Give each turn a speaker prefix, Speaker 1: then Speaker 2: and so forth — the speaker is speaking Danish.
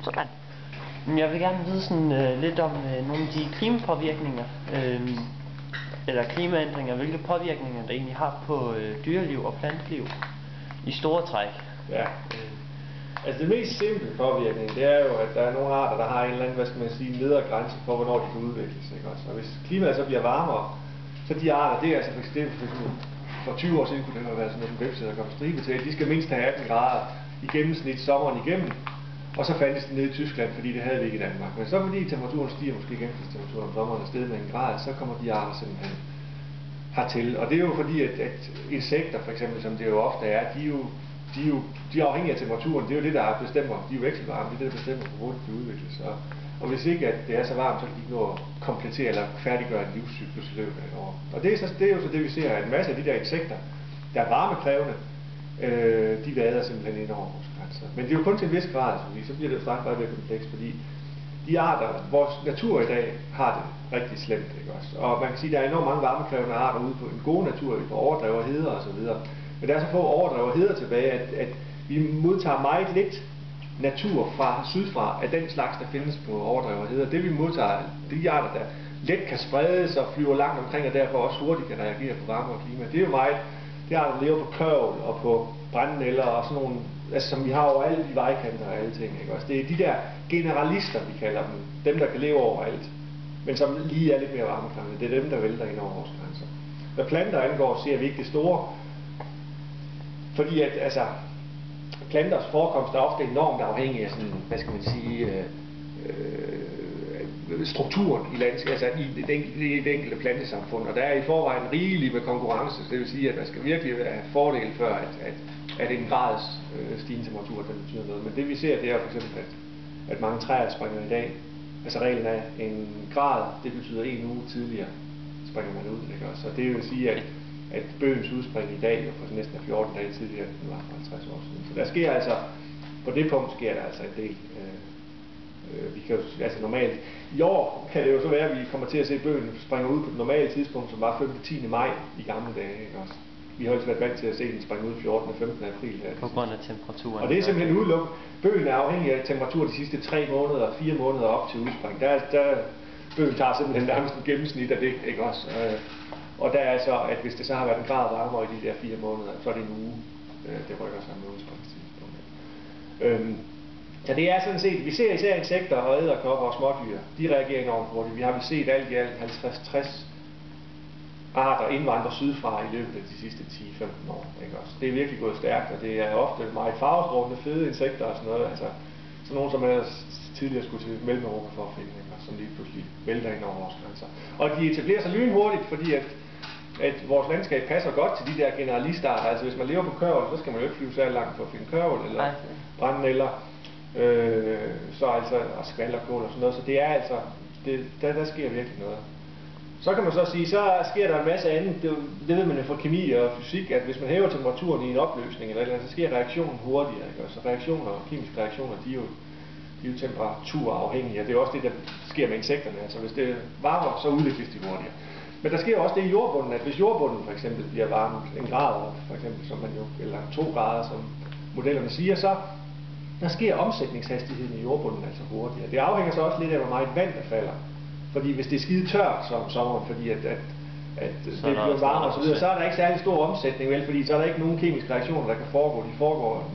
Speaker 1: Sådan. Jeg vil gerne vide sådan lidt om nogle af de klimapåvirkninger, eller klimaændringer, hvilke påvirkninger der egentlig har på dyreliv og planteliv i store træk.
Speaker 2: Ja. Altså det mest simple påvirkning, det er jo, at der er nogle arter, der har en eller anden, hvad skal man sige, nedre grænse for, hvornår de kan udvikle sig. Ikke også? Og hvis klimaet så bliver varmere, så de arter, det er altså for eksempel for 20 år siden kunne det have været sådan noget, som hvepse, der kom stribe til, de skal mindst have 18 grader i gennemsnit sommeren igennem, og så fandtes det nede i Tyskland, fordi det havde vi ikke i Danmark. Men så fordi temperaturen stiger, måske gennemsnitstemperaturen om sommeren er steget med 1 grad, så kommer de arter simpelthen hertil. Og det er jo fordi, at insekter for eksempel, som det jo ofte er, de er afhængige af temperaturen. Det er jo det, der bestemmer. De er jo vekselvarme, det er det, der bestemmer, hvor hurtigt de udvikler sig. Og hvis ikke at det er så varmt, så kan de ikke nå at komplettere eller færdiggøre en livscyklus i løbet af et år. Og det er jo så det, vi ser, at en masse af de der insekter, der er varmekrævende, de vader simpelthen ind over vores grænser. Men det er jo kun til en vis grad, så bliver det jo straks bare mere komplekst, fordi de arter, vores natur i dag, har det rigtig slemt, ikke også? Og man kan sige, at der er enormt mange varmekrævende arter ude på en god natur, på overdrev og heder osv. Men der er så få overdrev og heder tilbage, at vi modtager meget lidt natur fra sydfra af den slags, der findes på overdrev og heder. Det vi modtager, de arter, der let kan spredes og flyver langt omkring, og derfor også hurtigt kan reagere på varme og klima. Det er jo meget, det arter, der lever på kørvel og på brændenælder og sådan nogle, altså som vi har overalt i vejkanter og alle ting, ikke også? Det er de der generalister, vi kalder dem der kan leve overalt, men som lige er lidt mere varmekrævende. Det er dem, der vælter ind over vores grænser. Hvad planter angår, ser vi ikke det store, fordi at altså planters forekomst er ofte enormt afhængig af sådan, hvad skal man sige, strukturen i landskabet, altså i det enkelte plantesamfund, og der er i forvejen rigeligt med konkurrence, det vil sige, at der skal virkelig være fordel før, at en grads stigende temperatur, den betyder noget. Men det vi ser, det er for eksempel, at mange træer springer i dag, altså reglen er en grad, det betyder en uge tidligere springer man ud, ikke også? Så det vil sige, at bøgens udspring i dag er for næsten 14 dage tidligere, end den var for 50 år siden. Så der sker altså, på det punkt sker der altså en del. Vi kan jo, altså normalt, i år kan det jo så være, at vi kommer til at se bøgen springe ud på det normale tidspunkt, som var 5. 10. maj i gamle dage, ikke også? Vi har også været vant til at se den springe ud 14. og 15. april.
Speaker 1: På grund af temperaturen.
Speaker 2: Og det er simpelthen udelukket. Bøgen er afhængig af temperatur de sidste 3 måneder, 4 måneder op til udspring. Bøgen tager simpelthen nærmest en gennemsnit af det, ikke også? Og der er så, at hvis det så har været en grad varmere i de der 4 måneder, så er det en uge, det rykker sig med udspringstidspunkt. Så det er sådan set, vi ser især insekter og edderkopper og smådyr, de reagerer enormt hurtigt. Vi har vel set alt i alt 50-60 arter indvandrer sydfra i løbet af de sidste 10-15 år. Ikke også? Det er virkelig gået stærkt, og det er ofte meget farvestrålende, fede insekter og sådan noget. Altså, sådan nogle, som man tidligere skulle til Mellem-Europa for at finde, ikke? Som lige pludselig vælter ind over vores grænser. Og de etablerer sig lynhurtigt, fordi at vores landskab passer godt til de der generalistarter. Altså hvis man lever på kørvel, så skal man jo ikke flyve særlig langt for at finde kørvel eller brændenælder. Så altså, og skvalderkål og sådan noget. Så det er altså, der sker virkelig noget. Så kan man så sige, så sker der en masse andet, det ved man jo fra kemi og fysik, at hvis man hæver temperaturen i en opløsning eller andet, så sker reaktionen hurtigere. Ikke? Så reaktioner, kemiske reaktioner, de er jo temperaturafhængige, og det er også det, der sker med insekterne. Altså hvis det varmer, så udvikles de hurtigere. Men der sker også det i jordbunden, at hvis jordbunden for eksempel bliver varmet 1 grad, for eksempel, som man jo, eller 2 grader, som modellerne siger, så der sker omsætningshastigheden i jordbunden altså hurtigere. Det afhænger så også lidt af, hvor meget vand der falder. Fordi hvis det er skide tørt som sommeren, fordi at det bliver varmere og så videre, så er der ikke særlig stor omsætning, vel, fordi så er der ikke nogen kemiske reaktioner, der kan foregå. De foregår